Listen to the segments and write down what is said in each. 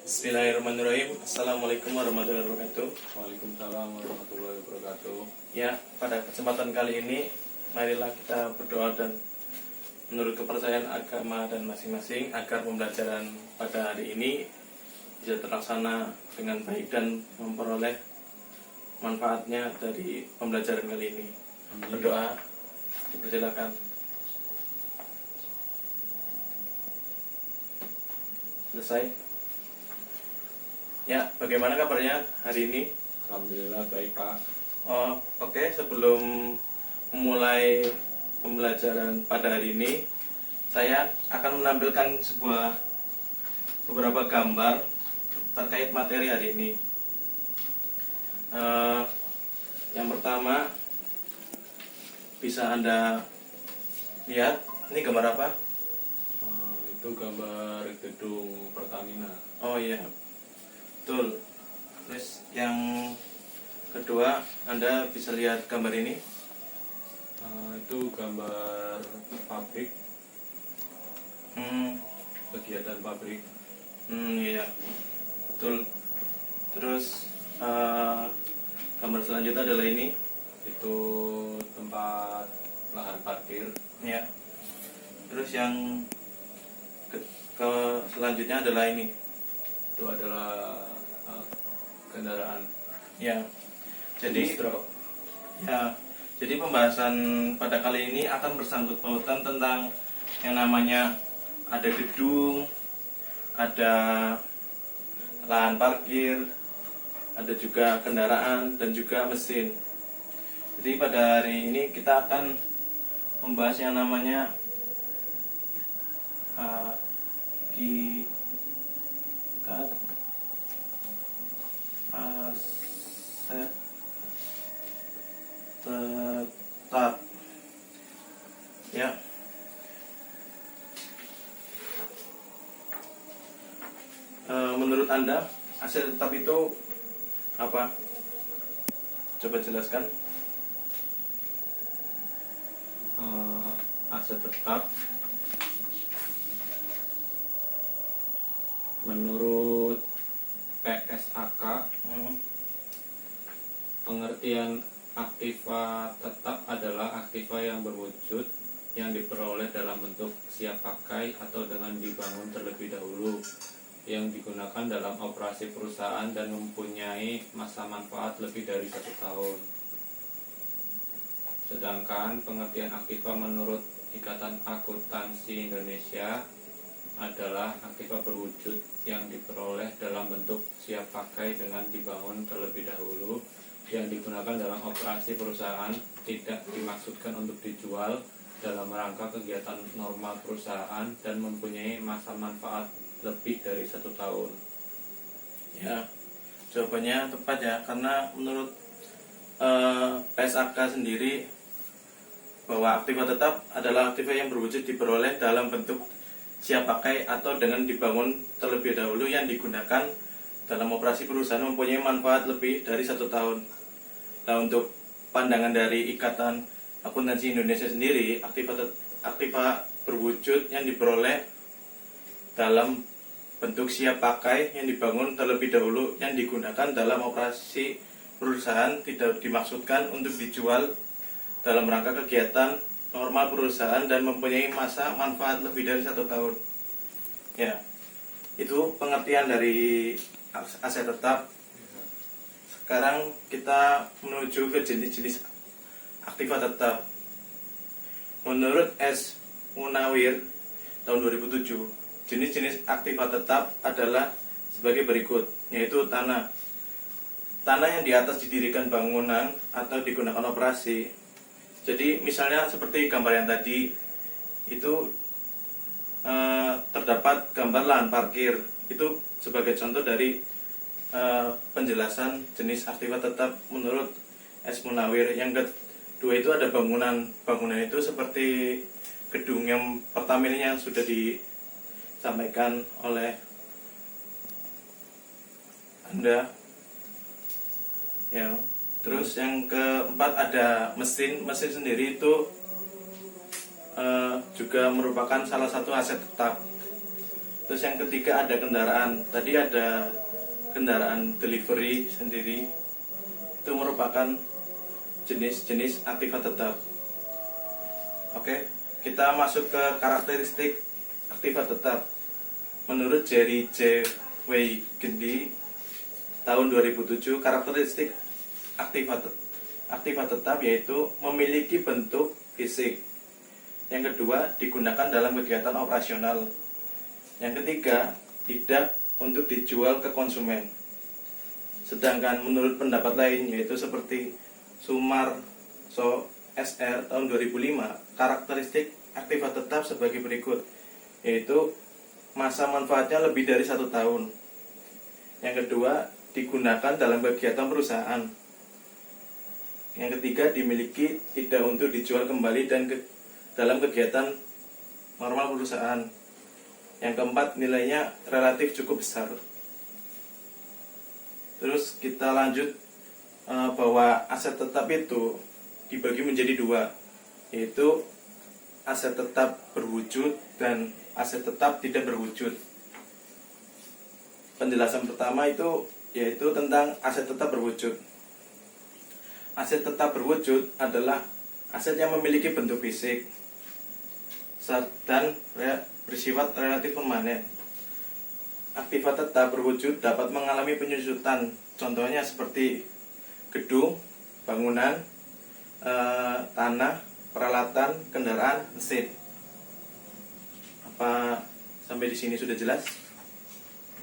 Bismillahirrahmanirrahim. Assalamualaikum warahmatullahi wabarakatuh. Waalaikumsalam warahmatullahi wabarakatuh. Ya, pada kesempatan kali ini marilah kita berdoa dan menurut kepercayaan agama dan masing-masing agar pembelajaran pada hari ini bisa terlaksana dengan baik dan memperoleh manfaatnya dari pembelajaran kali ini. Amin. Berdoa, dipersilakan. Selesai. Ya, bagaimana kabarnya hari ini? Alhamdulillah baik Pak. Oke, sebelum memulai pembelajaran pada hari ini, saya akan menampilkan beberapa gambar terkait materi hari ini. Yang pertama, bisa Anda lihat, ini gambar apa? Itu gambar gedung Pertamina. Oh iya, betul. Terus yang kedua, Anda bisa lihat gambar ini. Itu gambar pabrik, kegiatan pabrik. Iya, betul. Terus gambar selanjutnya adalah ini. Itu tempat lahan parkir. Ya. Terus yang selanjutnya adalah ini. Itu adalah kendaraan. Ya. Jadi truk. ya. Jadi pembahasan pada kali ini akan bersangkut pautan tentang yang namanya ada gedung, ada lahan parkir, ada juga kendaraan dan juga mesin. Jadi pada hari ini kita akan membahas yang namanya hakikat aset tetap. Ya. Menurut Anda aset tetap itu apa? Coba jelaskan. Aset tetap menurut PSAK, pengertian aktiva tetap adalah aktiva yang berwujud yang diperoleh dalam bentuk siap pakai atau dengan dibangun terlebih dahulu, yang digunakan dalam operasi perusahaan dan mempunyai masa manfaat lebih dari 1 tahun. Sedangkan pengertian aktiva menurut Ikatan Akuntansi Indonesia adalah aktiva berwujud yang diperoleh dalam bentuk siap pakai dengan dibangun terlebih dahulu, yang digunakan dalam operasi perusahaan, tidak dimaksudkan untuk dijual dalam rangka kegiatan normal perusahaan, dan mempunyai masa manfaat lebih dari 1 tahun. Ya, jawabannya tepat ya, karena menurut PSAK sendiri bahwa aktiva tetap adalah aktiva yang berwujud diperoleh dalam bentuk siap pakai atau dengan dibangun terlebih dahulu, yang digunakan dalam operasi perusahaan mempunyai manfaat lebih dari 1 tahun. Nah, untuk pandangan dari Ikatan Akuntansi Indonesia sendiri, aktiva berwujud yang diperoleh dalam bentuk siap pakai yang dibangun terlebih dahulu, yang digunakan dalam operasi perusahaan, tidak dimaksudkan untuk dijual dalam rangka kegiatan normal perusahaan dan mempunyai masa manfaat lebih dari 1 tahun. Ya, itu pengertian dari aset tetap. Sekarang kita menuju ke jenis-jenis aktiva tetap. Menurut S. Munawir tahun 2007, jenis-jenis aktiva tetap adalah sebagai berikut, yaitu tanah. Tanah yang di atas didirikan bangunan atau digunakan operasi. Jadi misalnya seperti gambar yang tadi itu terdapat gambar lahan parkir. Itu sebagai contoh dari penjelasan jenis aktiva tetap menurut S. Munawir. Yang kedua itu ada bangunan. Bangunan itu seperti gedung yang pertama ini yang sudah disampaikan oleh Anda. Ya. Terus yang keempat ada mesin. Mesin sendiri itu juga merupakan salah satu aset tetap. Terus yang ketiga ada kendaraan. Tadi ada kendaraan delivery sendiri. Itu merupakan jenis-jenis aktiva tetap. Oke, kita masuk ke karakteristik aktiva tetap. Menurut Jerry J. Weigendi tahun 2007, karakteristik aktiva tetap yaitu memiliki bentuk fisik. Yang kedua, digunakan dalam kegiatan operasional. Yang ketiga, tidak untuk dijual ke konsumen. Sedangkan menurut pendapat lain, yaitu seperti Sumarso SR tahun 2005, karakteristik aktiva tetap sebagai berikut, yaitu masa manfaatnya lebih dari 1 tahun. Yang kedua, digunakan dalam kegiatan perusahaan. Yang ketiga, dimiliki tidak untuk dijual kembali dan dalam kegiatan normal perusahaan. Yang keempat, nilainya relatif cukup besar. Terus kita lanjut bahwa aset tetap itu dibagi menjadi 2, yaitu aset tetap berwujud dan aset tetap tidak berwujud. Penjelasan pertama itu yaitu tentang aset tetap berwujud. Aset tetap berwujud adalah aset yang memiliki bentuk fisik dan bersifat relatif permanen. Aktiva tetap berwujud dapat mengalami penyusutan, contohnya seperti gedung, bangunan, tanah, peralatan, kendaraan, mesin. Apa sampai di sini sudah jelas?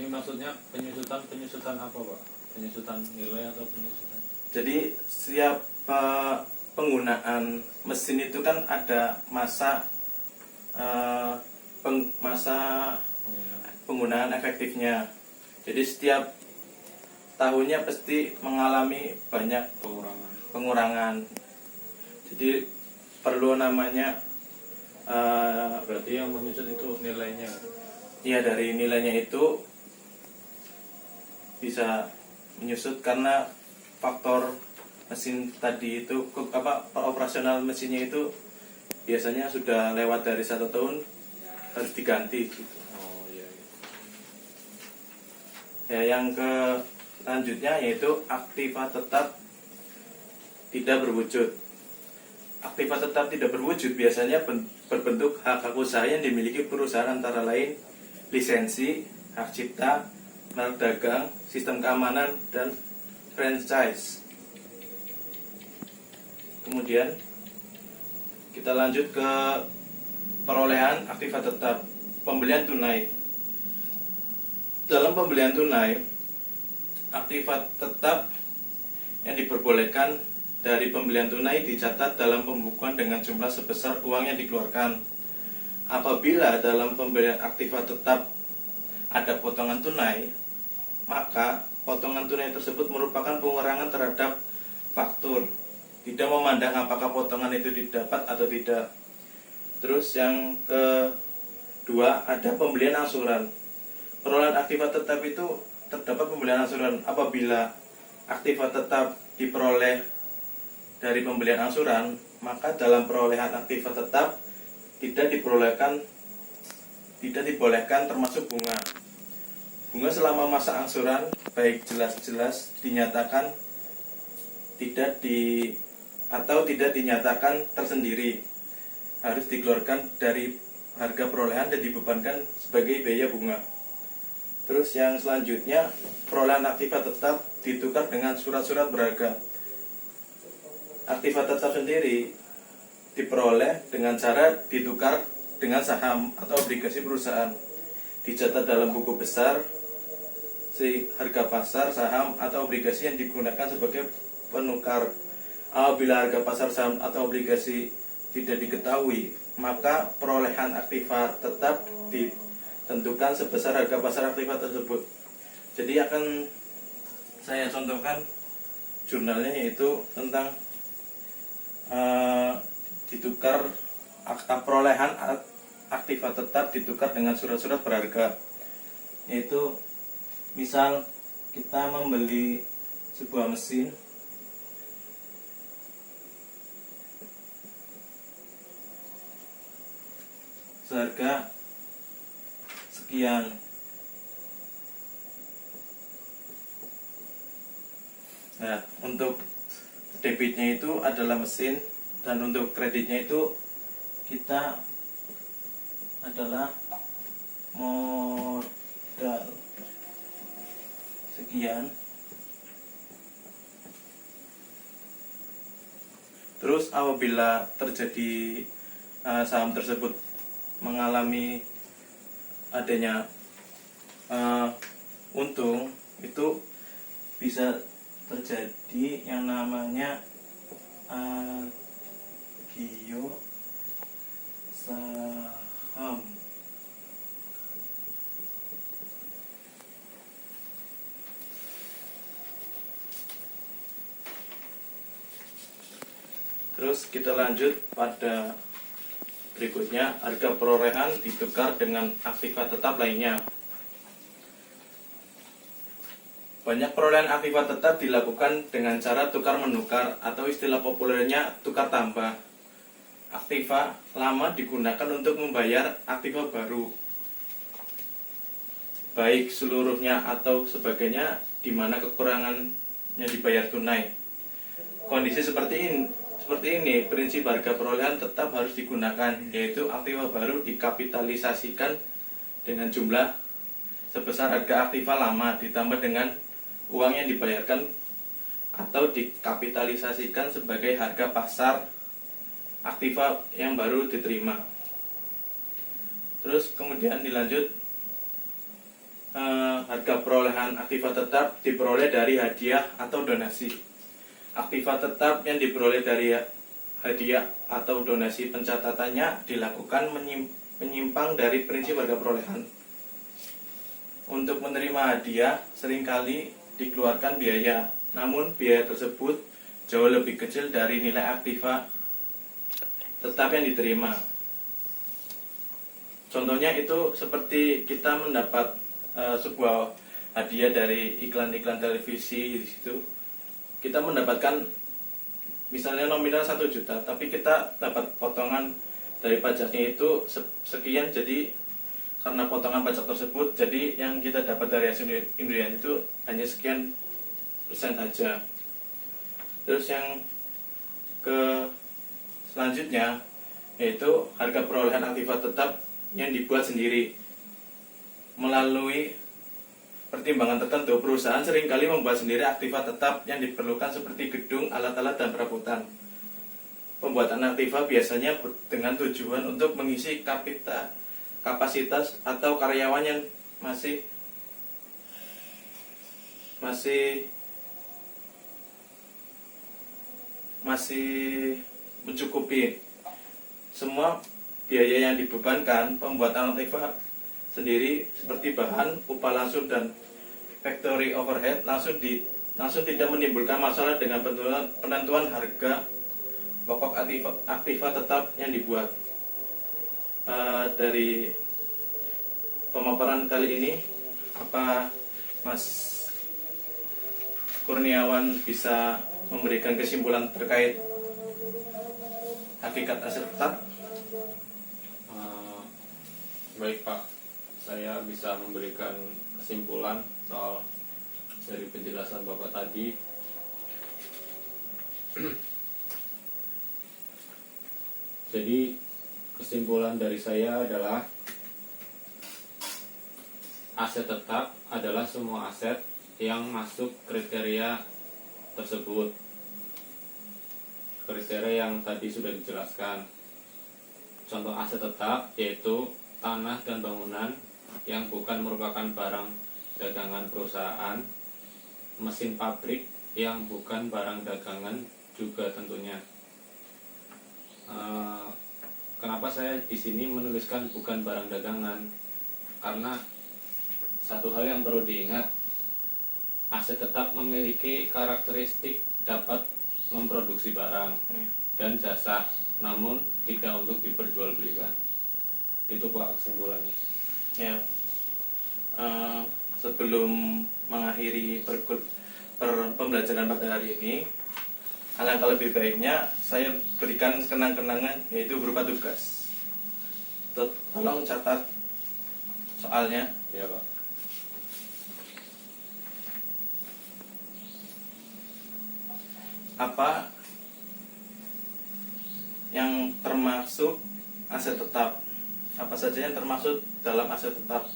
Ini maksudnya penyusutan apa, Pak? Penyusutan nilai atau penyusutan? Jadi setiap penggunaan mesin itu kan ada masa penggunaan efektifnya. Jadi setiap tahunnya pasti mengalami banyak pengurangan. Jadi perlu namanya berarti yang menyusut itu nilainya. ya, dari nilainya itu bisa menyusut karena faktor mesin tadi itu operasional mesinnya itu biasanya sudah lewat dari 1 tahun, harus diganti gitu. Oh iya. Ya, yang selanjutnya yaitu aktiva tetap tidak berwujud. Aktiva tetap tidak berwujud biasanya berbentuk hak usaha yang dimiliki perusahaan, antara lain lisensi, hak cipta, merek dagang, sistem keamanan, dan franchise. Kemudian kita lanjut ke perolehan aktiva tetap. Pembelian tunai. Dalam pembelian tunai, aktiva tetap yang diperbolehkan dari pembelian tunai dicatat dalam pembukuan dengan jumlah sebesar uang yang dikeluarkan. Apabila dalam pembelian aktiva tetap ada potongan tunai, maka potongan tunai tersebut merupakan pengurangan terhadap faktur, tidak memandang apakah potongan itu didapat atau tidak. Terus yang kedua, ada pembelian angsuran. Perolehan aktiva tetap itu terdapat pembelian angsuran. Apabila aktiva tetap diperoleh dari pembelian angsuran, maka dalam perolehan aktiva tetap tidak dibolehkan termasuk bunga. Bunga selama masa angsuran baik jelas-jelas dinyatakan tidak dinyatakan tersendiri, harus dikeluarkan dari harga perolehan dan dibebankan sebagai biaya bunga. Terus yang selanjutnya, perolehan aktiva tetap ditukar dengan surat-surat berharga. Aktiva tetap sendiri diperoleh dengan cara ditukar dengan saham atau obligasi perusahaan, dicatat dalam buku besar harga pasar saham atau obligasi yang digunakan sebagai penukar. Apabila harga pasar saham atau obligasi tidak diketahui, maka perolehan aktiva tetap ditentukan sebesar harga pasar aktiva tersebut. Jadi akan saya contohkan jurnalnya, yaitu tentang ditukar perolehan aktiva tetap ditukar dengan surat-surat berharga. Yaitu misal kita membeli sebuah mesin seharga sekian. Nah, untuk debitnya itu adalah mesin, dan untuk kreditnya itu kita adalah modal sekian. Terus apabila terjadi saham tersebut mengalami adanya untung, itu bisa terjadi yang namanya agio saham. Terus kita lanjut pada berikutnya, harga perolehan ditukar dengan aktiva tetap lainnya. Banyak perolehan aktiva tetap dilakukan dengan cara tukar menukar, atau istilah populernya tukar tambah. Aktiva lama digunakan untuk membayar aktiva baru, baik seluruhnya atau sebagainya, di mana kekurangannya dibayar tunai. Kondisi seperti ini, prinsip harga perolehan tetap harus digunakan, yaitu aktiva baru dikapitalisasikan dengan jumlah sebesar harga aktiva lama ditambah dengan uang yang dibayarkan, atau dikapitalisasikan sebagai harga pasar aktiva yang baru diterima. Terus kemudian dilanjut, harga perolehan aktiva tetap diperoleh dari hadiah atau donasi. Aktiva tetap yang diperoleh dari hadiah atau donasi, pencatatannya dilakukan menyimpang dari prinsip harga perolehan. Untuk menerima hadiah seringkali dikeluarkan biaya, namun biaya tersebut jauh lebih kecil dari nilai aktiva tetap yang diterima. Contohnya itu seperti kita mendapat sebuah hadiah dari iklan-iklan televisi. Di situ kita mendapatkan misalnya nominal 1 juta, tapi kita dapat potongan dari pajaknya itu sekian. Jadi karena potongan pajak tersebut, jadi yang kita dapat dari hasil indrian itu hanya sekian persen saja. Terus yang ke selanjutnya, yaitu harga perolehan aktiva tetap yang dibuat sendiri. Melalui pertimbangan tertentu, perusahaan seringkali membuat sendiri aktiva tetap yang diperlukan seperti gedung, alat-alat, dan perabotan. Pembuatan aktiva biasanya dengan tujuan untuk mengisi kapasitas atau karyawan yang masih mencukupi semua biaya yang dibebankan. Pembuatan aktiva sendiri seperti bahan, upah langsung, dan factory overhead langsung tidak menimbulkan masalah dengan penentuan harga pokok aktiva tetap yang dibuat. Dari pemaparan kali ini, apa Mas Kurniawan bisa memberikan kesimpulan terkait hakikat aset tetap? Baik Pak, saya bisa memberikan kesimpulan soal dari penjelasan Bapak tadi. Jadi kesimpulan dari saya adalah aset tetap adalah semua aset yang masuk kriteria tersebut, kriteria yang tadi sudah dijelaskan. Contoh aset tetap yaitu tanah dan bangunan yang bukan merupakan barang dagangan perusahaan, mesin pabrik yang bukan barang dagangan juga tentunya. Kenapa saya di sini menuliskan bukan barang dagangan? Karena satu hal yang perlu diingat, aset tetap memiliki karakteristik dapat memproduksi barang dan jasa, namun tidak untuk diperjualbelikan. Itu Pak kesimpulannya. Ya, sebelum mengakhiri pembelajaran pada hari ini, alangkah lebih baiknya saya berikan kenang-kenangan, yaitu berupa tugas. Tolong catat soalnya. Ya Pak. Apa yang termasuk aset tetap? Apa saja yang termasuk dalam aset tetap?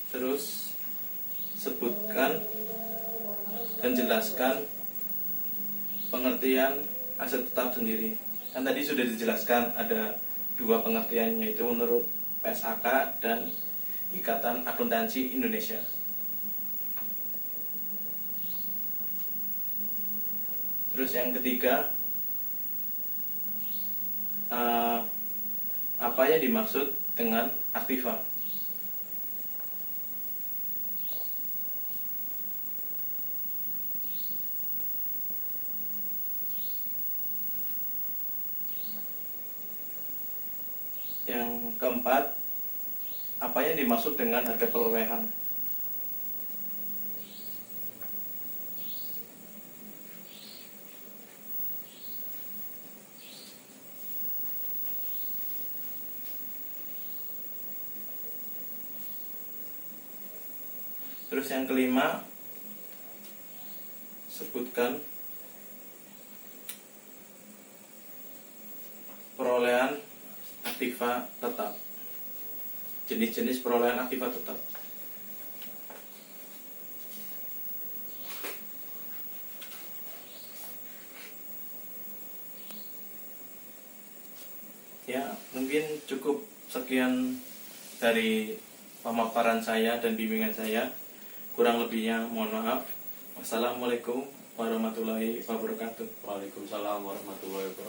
Terus sebutkan dan jelaskan pengertian aset tetap sendiri. Kan tadi sudah dijelaskan ada dua pengertian, yaitu menurut PSAK dan Ikatan Akuntansi Indonesia. Terus yang ketiga, apa yang dimaksud dengan aktiva? Yang keempat, apa yang dimaksud dengan harga perolehan? Terus yang kelima, sebutkan perolehan aktiva tetap. Jenis-jenis perolehan aktiva tetap. Ya, mungkin cukup sekian dari pemaparan saya dan bimbingan saya. Kurang lebihnya mohon maaf. Wassalamualaikum warahmatullahi wabarakatuh. Waalaikumsalam warahmatullahi wabarakatuh.